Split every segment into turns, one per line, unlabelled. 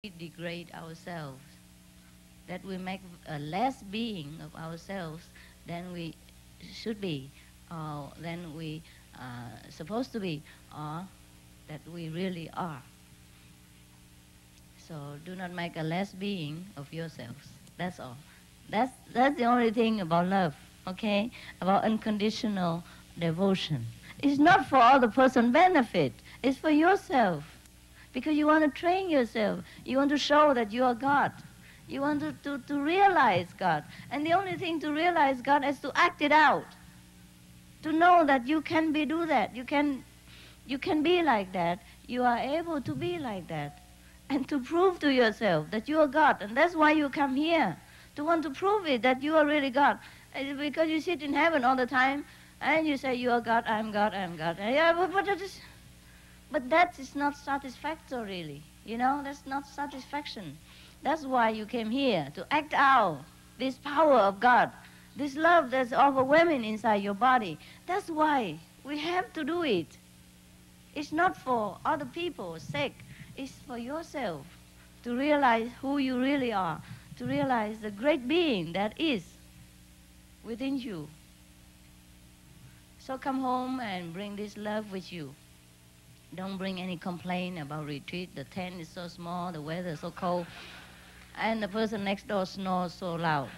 we degrade ourselves, that we make a less being of ourselves than we should be, or than we supposed to be, or that we really are. So do not make a less being of yourselves. That's all. That's the only thing about love, okay? About unconditional devotion. It's not for other person benefit. It's for yourself. Because you want to train yourself. You want to show that you are God. You want to realize God. And the only thing to realize God is to act it out. To know that you can do that. You can be like that. You are able to be like that. And to prove to yourself that you are God. And that's why you come here. To want to prove it that you are really God. And because you sit in heaven all the time and you say you are God, I'm God, I'm God. Yeah, but that is not satisfactory, really. You know, that's not satisfaction. That's why you came here, to act out this power of God, this love that's overwhelming inside your body. That's why we have to do it. It's not for other people's sake. It's for yourself, to realize who you really are, to realize the great being that is within you. So come home and bring this love with you. Don't bring any complaint about retreat. The tent is so small, the weather is so cold, and the person next door snores so loud.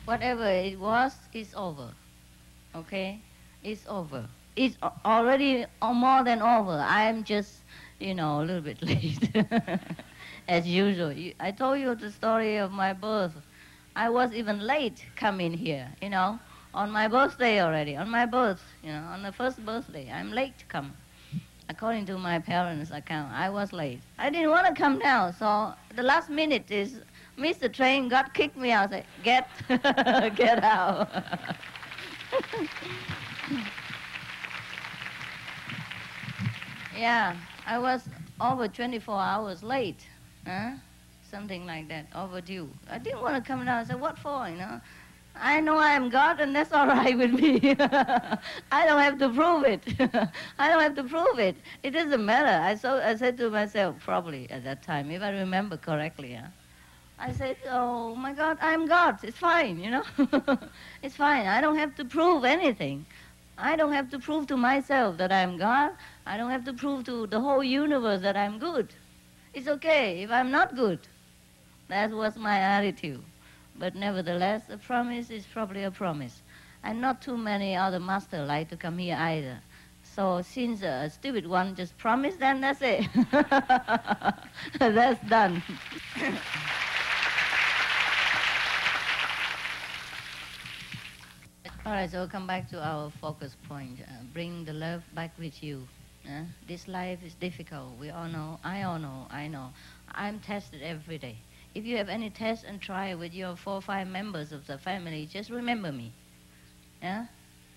Whatever it was, it's over. Okay? It's over. It's already more than over. I'm just, a little bit late. As usual. I told you the story of my birth. I was even late coming here, on my birthday already, on my birth, on the first birthday. I'm late to come. According to my parents' account, I was late. I didn't want to come down, so the last minute is, missed the train, God kicked me out, said, get out. Yeah, I was over 24 hours late, something like that, overdue. I didn't want to come down. I said, what for, I know I am God, and that's all right with me. I don't have to prove it. I don't have to prove it. It doesn't matter. I said to myself, probably at that time, if I remember correctly, I said, oh my God, I'm God. It's fine, It's fine. I don't have to prove anything. I don't have to prove to myself that I'm God. I don't have to prove to the whole universe that I'm good. It's okay if I'm not good. That was my attitude. But nevertheless, a promise is probably a promise. And not too many other masters like to come here either. So since a stupid one just promised, then that's it. That's done. All right, so we'll come back to our focus point. Bring the love back with you. This life is difficult. We all know. I know. I'm tested every day. If you have any test and try with your 4 or 5 members of the family, just remember me. Yeah?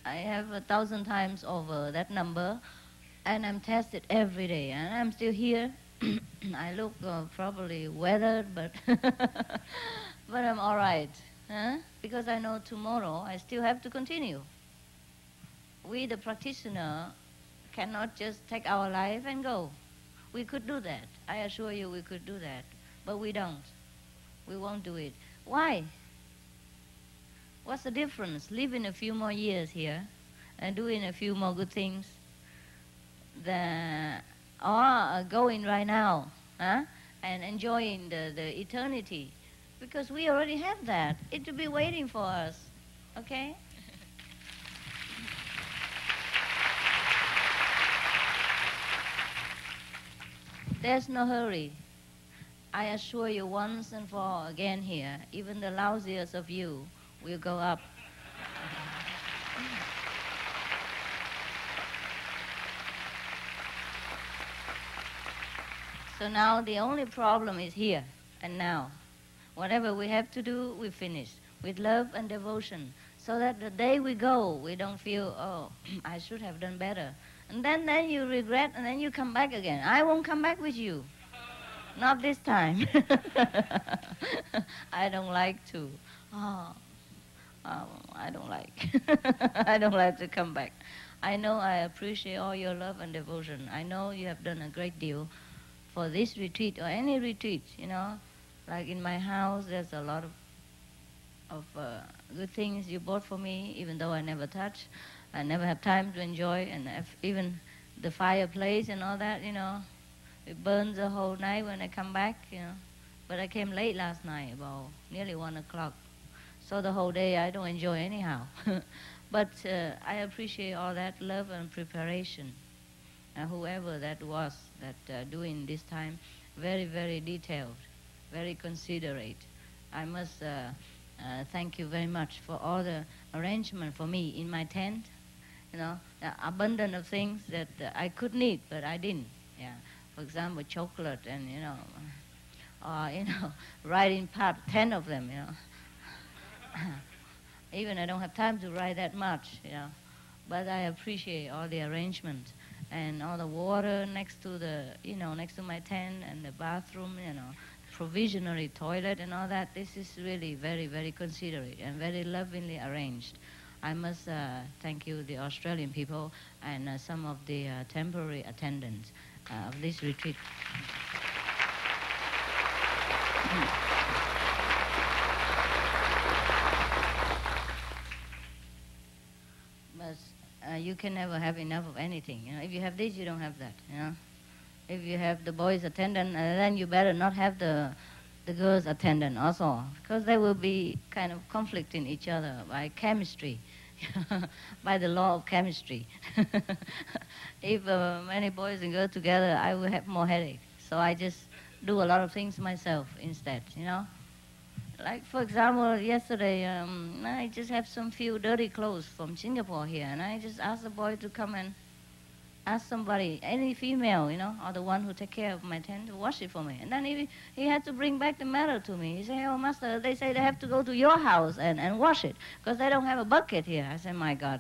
I have 1,000 times over that number, and I'm tested every day. And I'm still here. I look probably weathered, but but I'm all right. Because I know tomorrow I still have to continue. We, the practitioner, cannot just take our life and go. We could do that. I assure you we could do that. But we don't. We won't do it. Why? What's the difference? Living a few more years here and doing a few more good things or going right now and enjoying the eternity. Because we already have that. It will be waiting for us. Okay? There's no hurry. I assure you once and for all again here, even the lousiest of you will go up. So now the only problem is here and now. Whatever we have to do, we finish with love and devotion, so that the day we go, we don't feel, oh, I should have done better. And then you regret, and then you come back again. I won't come back with you. Not this time. I don't like to. Oh, I don't like. I don't like to come back. I know I appreciate all your love and devotion. I know you have done a great deal for this retreat or any retreat, you know. Like in my house, there's a lot of good things you bought for me, even though I never touch. I never have time to enjoy, and even the fireplace and all that, you know. It burns the whole night when I come back, you know. But I came late last night, about nearly 1 o'clock. So the whole day I don't enjoy anyhow. But I appreciate all that love and preparation. Whoever that was that doing this time, very, very detailed, very considerate. I must thank you very much for all the arrangement for me in my tent. You know, the abundance of things that I could need, but I didn't. Yeah. For example, chocolate and, you know, writing part, 10 of them, you know. Even I don't have time to write that much, you know. But I appreciate all the arrangement and all the water next to the, you know, next to my tent and the bathroom, you know, provisionary toilet and all that. This is really very, very considerate and very lovingly arranged. I must thank you, the Australian people, and some of the temporary attendants of this retreat. But you can never have enough of anything. You know, if you have this, you don't have that. You know, if you have the boys attendant, then you better not have the girls attendant also, because they will be kind of conflicting each other by chemistry. By the law of chemistry. If many boys and girls together, I will have more headache. So I just do a lot of things myself instead, you know. Like, for example, yesterday, I just have some few dirty clothes from Singapore here, and I just asked the boy to come and ask somebody, any female, you know, or the one who take care of my tent, to wash it for me. And then he had to bring back the matter to me. He said, oh, master, they say they have to go to your house and wash it, because they don't have a bucket here. I said, my God,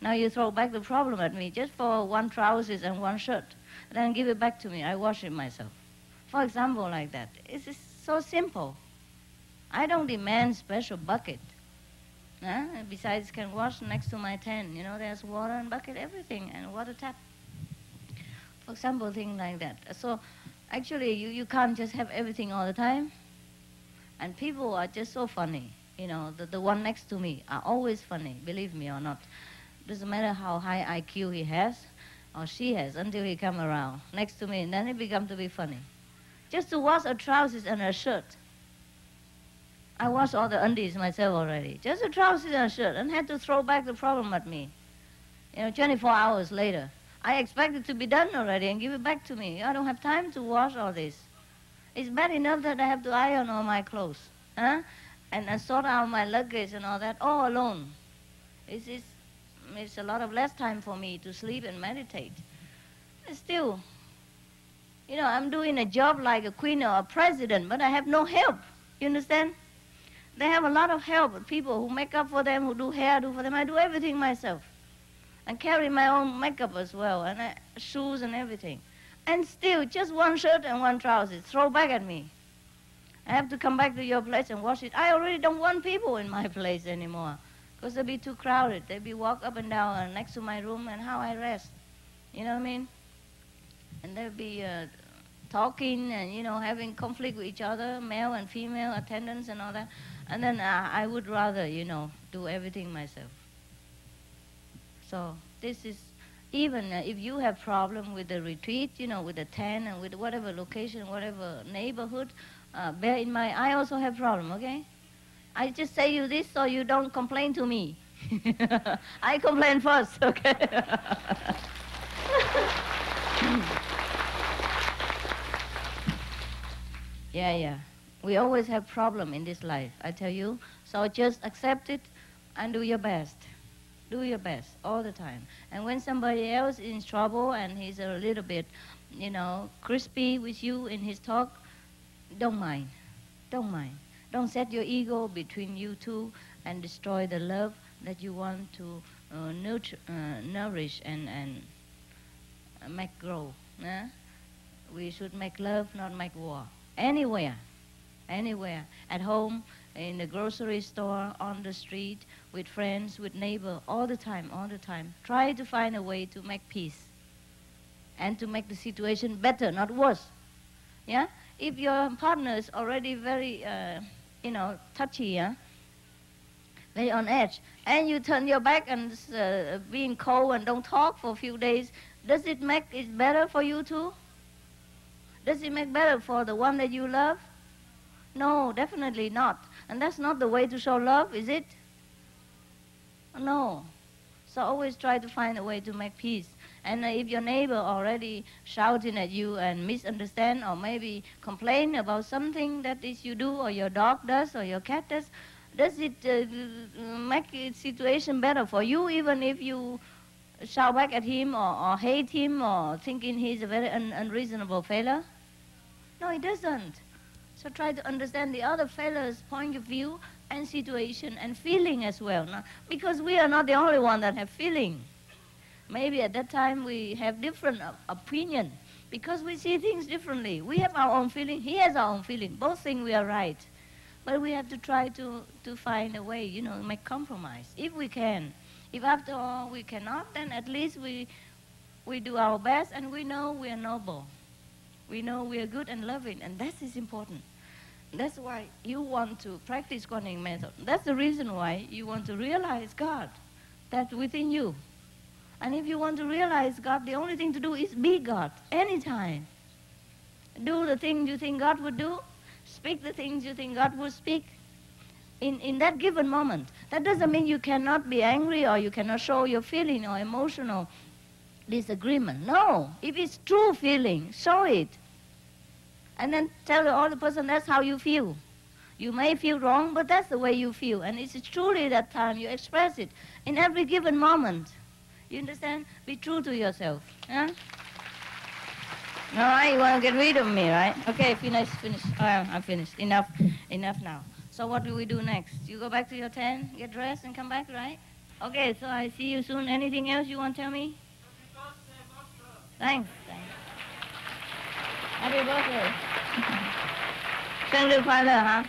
now you throw back the problem at me just for one trousers and one shirt. Then give it back to me. I wash it myself. For example, like that. It's just so simple. I don't demand special bucket. Besides, can wash next to my tent. You know, there's water and bucket, everything, and water tap. For example, things like that. So actually, you can't just have everything all the time. And people are just so funny. You know, the one next to me are always funny, believe me or not. Doesn't matter how high IQ he has or she has until he come around next to me, and then it becomes to be funny. Just to wash a trousers and a shirt. I washed all the undies myself already. Just a trousers and a shirt, and had to throw back the problem at me. You know, 24 hours later. I expect it to be done already and give it back to me. I don't have time to wash all this. It's bad enough that I have to iron all my clothes, and sort out my luggage and all that all alone. It's a lot of less time for me to sleep and meditate. But still, you know, I'm doing a job like a queen or a president, but I have no help. You understand? They have a lot of help, people who make up for them, who do hair, do for them. I do everything myself. And carry my own makeup as well, and shoes and everything. And still, just one shirt and one trousers, throw back at me. I have to come back to your place and wash it. I already don't want people in my place anymore, because they'll be too crowded. They'll be walk up and down next to my room and how I rest. You know what I mean? And they'll be talking and, you know, having conflict with each other, male and female attendants and all that. And then I would rather, you know, do everything myself. So this is, even if you have problem with the retreat, you know, with the tent and with whatever location, whatever neighborhood, bear in mind, I also have problem, okay? I just say you this so you don't complain to me. I complain first, okay? Yeah. We always have problem in this life, I tell you. So just accept it and do your best. Do your best all the time. And when somebody else is in trouble and he's a little bit, you know, crispy with you in his talk, don't mind. Don't mind. Don't set your ego between you two and destroy the love that you want to nourish and make grow. We should make love, not make war. Anywhere, anywhere. At home, in the grocery store, on the street, with friends, with neighbor, all the time, all the time. Try to find a way to make peace and to make the situation better, not worse. Yeah? If your partner is already very, touchy, yeah? Very on edge, and you turn your back and being cold and don't talk for a few days, does it make it better for you too? Does it make better for the one that you love? No, definitely not. And that's not the way to show love, is it? No. So always try to find a way to make peace. And if your neighbor already shouting at you and misunderstand or maybe complain about something that is you do or your dog does or your cat does it make the situation better for you even if you shout back at him or hate him or thinking he's a very unreasonable fellow? No, it doesn't. So try to understand the other fellow's point of view and situation and feeling as well. No? Because we are not the only one that have feeling. Maybe at that time we have different opinion because we see things differently. We have our own feeling, he has our own feeling. Both think we are right. But we have to try to find a way, make compromise, if we can. If after all we cannot, then at least we do our best and we know we are noble. We know we are good and loving, and that is important. That's why you want to practice Kuan method. That's the reason why you want to realize God, that's within you. And if you want to realize God, the only thing to do is be God, anytime. Do the things you think God would do. Speak the things you think God would speak in that given moment. That doesn't mean you cannot be angry or you cannot show your feeling or emotional disagreement. No, if it's true feeling, show it. And then tell the other person that's how you feel. You may feel wrong, but that's the way you feel. And it's truly that time you express it in every given moment. You understand? Be true to yourself. Yeah? All right, you want to get rid of me, right? Okay, finish. I'm finished. Enough now. So what do we do next? You go back to your tent, get dressed, and come back, right? Okay, so I see you soon. Anything else you want to tell me? Thanks. Happy birthday. 生日快乐哈。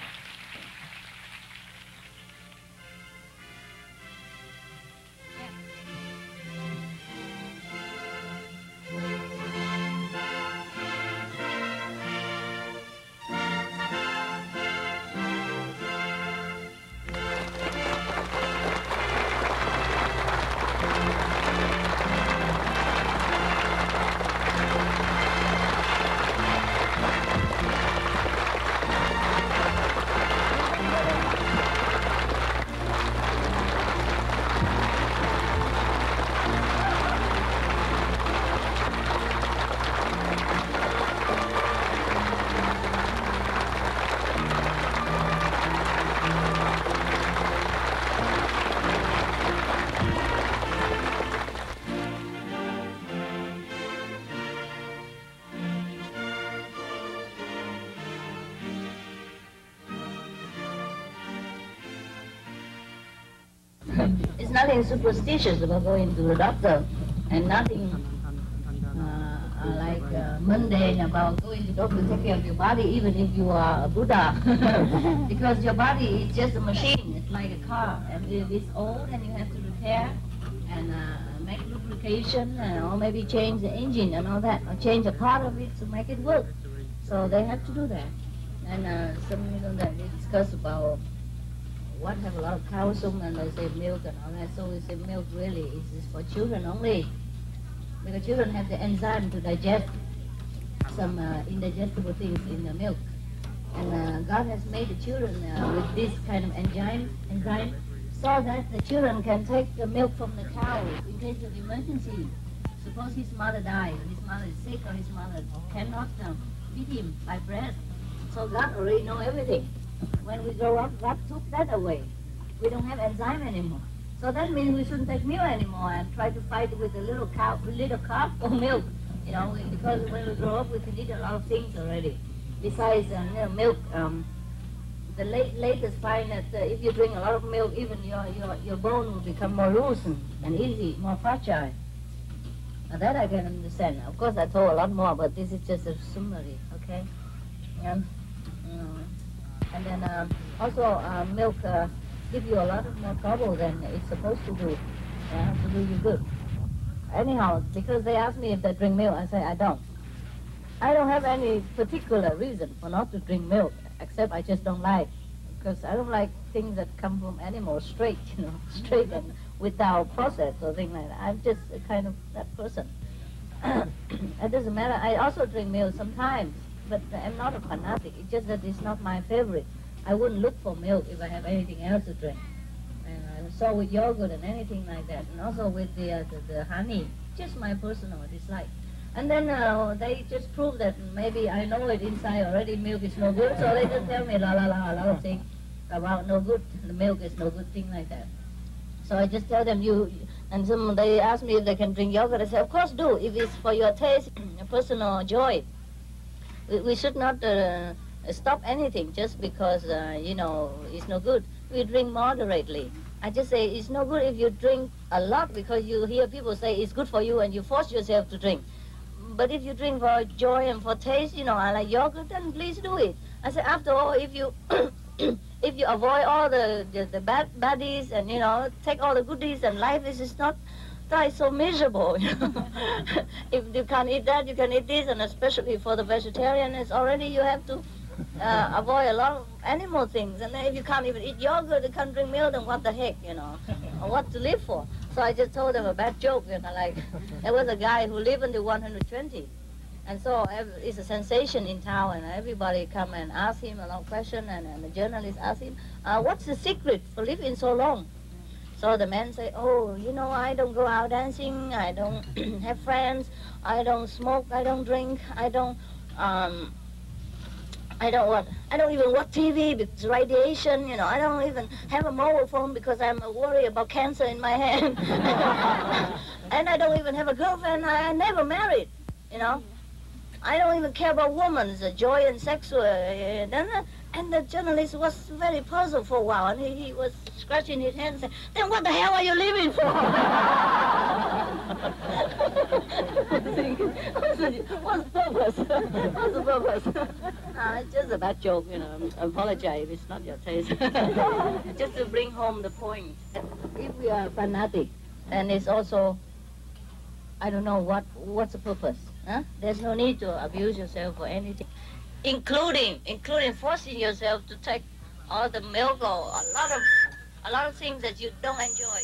It's nothing superstitious about going to the doctor, and nothing mundane about going to the doctor to take care of your body, even if you are a Buddha. Because your body is just a machine, it's like a car, and if it's old and you have to repair and make lubrication, or maybe change the engine and all that, or change a part of it to make it work. So they have to do that. And they discuss about what have a lot of calcium, and they say milk and all that. So we say milk really is for children only, because children have the enzyme to digest some indigestible things in the milk. And God has made the children with this kind of enzyme, so that the children can take the milk from the cow in case of emergency. Suppose his mother dies, his mother is sick, or his mother cannot feed him by breast. So God already knows everything. When we grow up, God took that away. We don't have enzyme anymore. So that means we shouldn't take milk anymore and try to fight with a little calf for milk. Because when we grow up, we can eat a lot of things already. Besides milk, the latest find that if you drink a lot of milk, even your bone will become more loose and easy, more fragile. That I can understand. Of course, I told a lot more, but this is just a summary, okay? And then also milk gives you a lot of more trouble than it's supposed to do, to do you good. Anyhow, because they asked me if they drink milk, I say I don't. I don't have any particular reason for not to drink milk, except I just don't like. Because I don't like things that come from animals straight, straight and without process or things like that. I'm just a kind of that person. It doesn't matter. I also drink milk sometimes, but I'm not a fanatic. It's just that it's not my favorite. I wouldn't look for milk if I have anything else to drink. And so with yogurt and anything like that, and also with the honey, just my personal dislike. And then they just prove that maybe I know it inside already, milk is no good, so they just tell me a lot of things about no good, the milk is no good, thing like that. So I just tell them and they ask me if they can drink yogurt. I say, of course do, if it's for your taste, your personal joy. We should not stop anything just because, it's no good. We drink moderately. I just say it's no good if you drink a lot because you hear people say it's good for you and you force yourself to drink. But if you drink for joy and for taste, I like yogurt, then please do it. I say, after all, if you if you avoid all the baddies and, take all the goodies, and life is not so miserable. If you can't eat that, you can eat this, and especially for the vegetarian, it's already you have to avoid a lot of animal things. And then if you can't even eat yogurt, you can't drink milk, then what the heck, or what to live for? So I just told them a bad joke, like there was a guy who lived until 120. And so it's a sensation in town, and everybody come and ask him a lot of questions, and the journalist ask him, what's the secret for living so long? So the man say, I don't go out dancing, I don't have friends, I don't smoke, I don't drink, I don't even watch TV because radiation, I don't even have a mobile phone because I'm worried about cancer in my hand. And I don't even have a girlfriend, I never married, I don't even care about women's joy and sexual. And the journalist was very puzzled for a while, and he was scratching his head and saying, then what the hell are you living for? What's the purpose? What's the purpose? It's just a bad joke, I apologize if it's not your taste. Just to bring home the point. If we are fanatic, then it's also, I don't know what's the purpose. Huh? There's no need to abuse yourself for anything, including forcing yourself to take all the milk or a lot of things that you don't enjoy.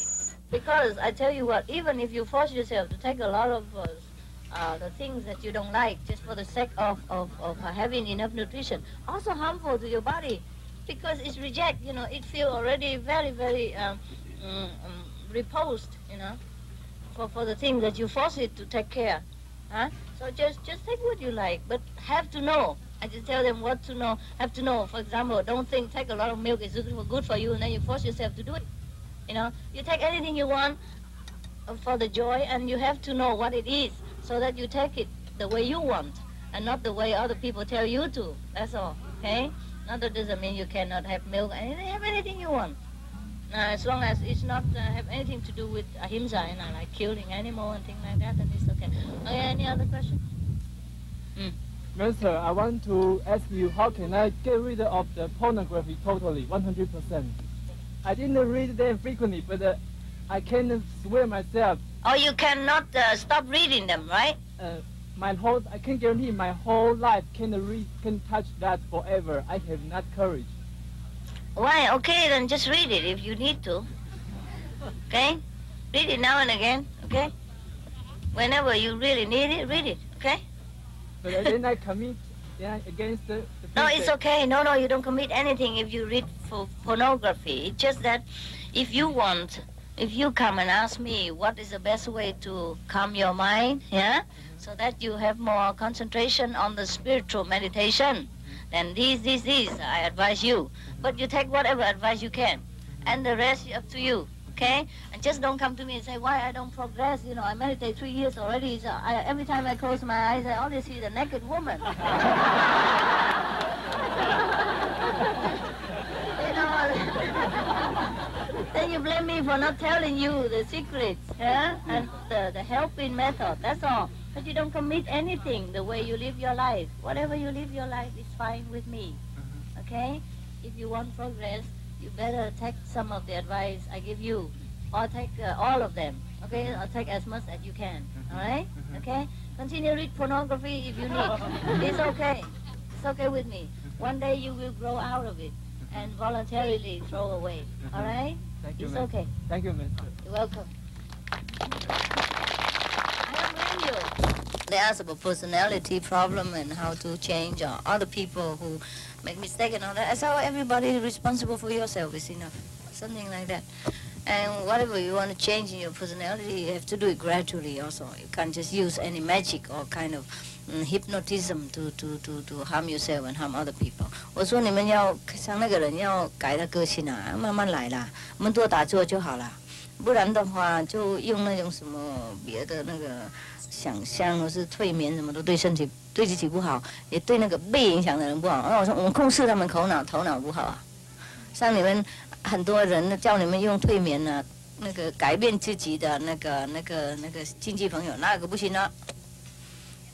Because I tell you what, even if you force yourself to take a lot of the things that you don't like just for the sake of having enough nutrition, also harmful to your body, because it's reject. It feels already very, very repulsed. For the things that you force it to take care. Huh? So just take what you like, but have to know. I just tell them what to know. Have to know. For example, don't think take a lot of milk is good for you, and then you force yourself to do it. You take anything you want for the joy, and you have to know what it is, so that you take it the way you want, and not the way other people tell you to. That's all. Okay? Now that doesn't mean you cannot have milk and have anything you want. As long as it's not have anything to do with ahimsa, like killing animal and things like that, then it's okay. Okay, any other question?
Master, I want to ask you, how can I get rid of the pornography totally, 100%? I didn't read them frequently, but I can't swear myself.
Oh, you cannot stop reading them, right?
I can guarantee my whole life can touch that forever. I have not courage.
Why? Okay, then just read it if you need to. Okay? Read it now and again, okay? Whenever you really need it, read it, okay?
But then I commit against the
No, it's okay. No, you don't commit anything if you read for pornography. It's just that if you come and ask me what is the best way to calm your mind, so that you have more concentration on the spiritual meditation, then this, I advise you. But you take whatever advice you can, and the rest up to you, okay? And just don't come to me and say, why I don't progress? I meditate 3 years already, so every time I close my eyes, I only see the naked woman. Then you blame me for not telling you the secrets, yeah? And the helping method, that's all. But you don't commit anything the way you live your life. Whatever you live your life is fine with me, okay? If you want progress, you better take some of the advice I give you, or take all of them, okay? Or take as much as you can, all right? Okay? Continue read pornography if you need. It's okay. It's okay with me. One day you will grow out of it and voluntarily throw away, all right?
Thank you,
It's
ma'am.
okay.
Thank you, Mister.
You're welcome. I don't blame you. They ask about personality problem and how to change, or other people who make mistakes and all that. I said, everybody is responsible for yourself is enough. Something like that. And whatever you want to change in your personality, you have to do it gradually also. You can't just use any magic or kind of hypnotism to harm yourself and harm other people. 我说你们要像那个人要改他个性啊，慢慢来啦，我们多打坐就好了。不然的话，就用那种什么别的那个想象或是催眠什么都对身体、对自己不好，也对那个被影响的人不好。那我说我们控制他们头脑不好啊。像你们很多人叫你们用催眠啊，那个改变自己的那个亲戚朋友，那个不行啊。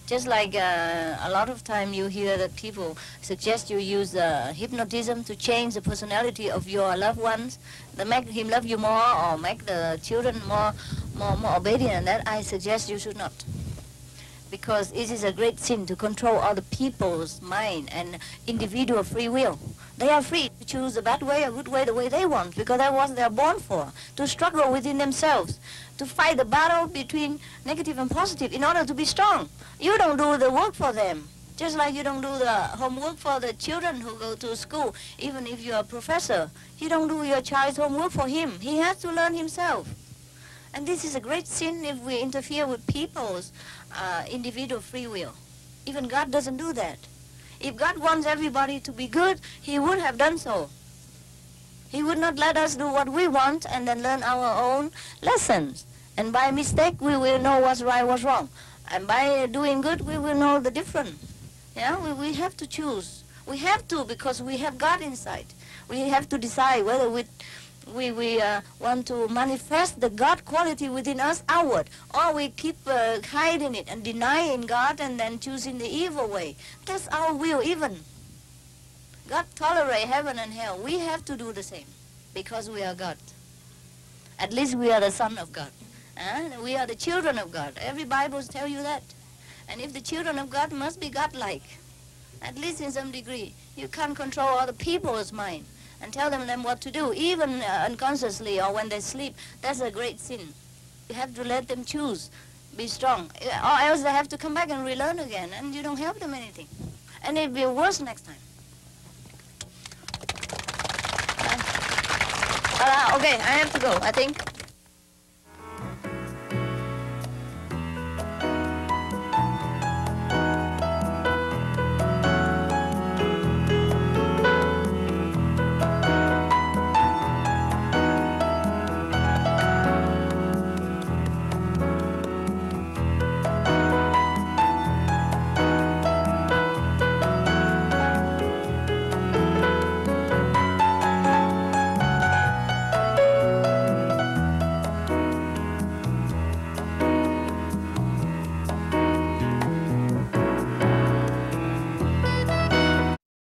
Just like a lot of time you hear that people suggest you use hypnotism to change the personality of your loved ones, to make him love you more or make the children more obedient, and that I suggest you should not. Because it is a great sin to control other people's mind and individual free will. They are free to choose a bad way or good way, the way they want, because that's what they are born for, to struggle within themselves, to fight the battle between negative and positive in order to be strong. You don't do the work for them, just like you don't do the homework for the children who go to school. Even if you're a professor, you don't do your child's homework for him. He has to learn himself. And this is a great sin if we interfere with people's individual free will. Even God doesn't do that. If God wants everybody to be good, He would have done so. He would not let us do what we want and then learn our own lessons. And by mistake, we will know what's right, what's wrong. And by doing good, we will know the difference. Yeah, we have to choose. We have to, because we have God inside. We have to decide whether we want to manifest the God quality within us outward, or we keep hiding it and denying God and then choosing the evil way. That's our will even. God tolerates heaven and hell. We have to do the same because we are God. At least we are the son of God. We are the children of God. Every Bible tells you that. And if the children of God must be God-like, at least in some degree. You can't control other people's mind and tell them what to do, even unconsciously or when they sleep. That's a great sin. You have to let them choose, be strong, or else they have to come back and relearn again, and you don't help them anything. And it'll be worse next time. Okay, I have to go, I think.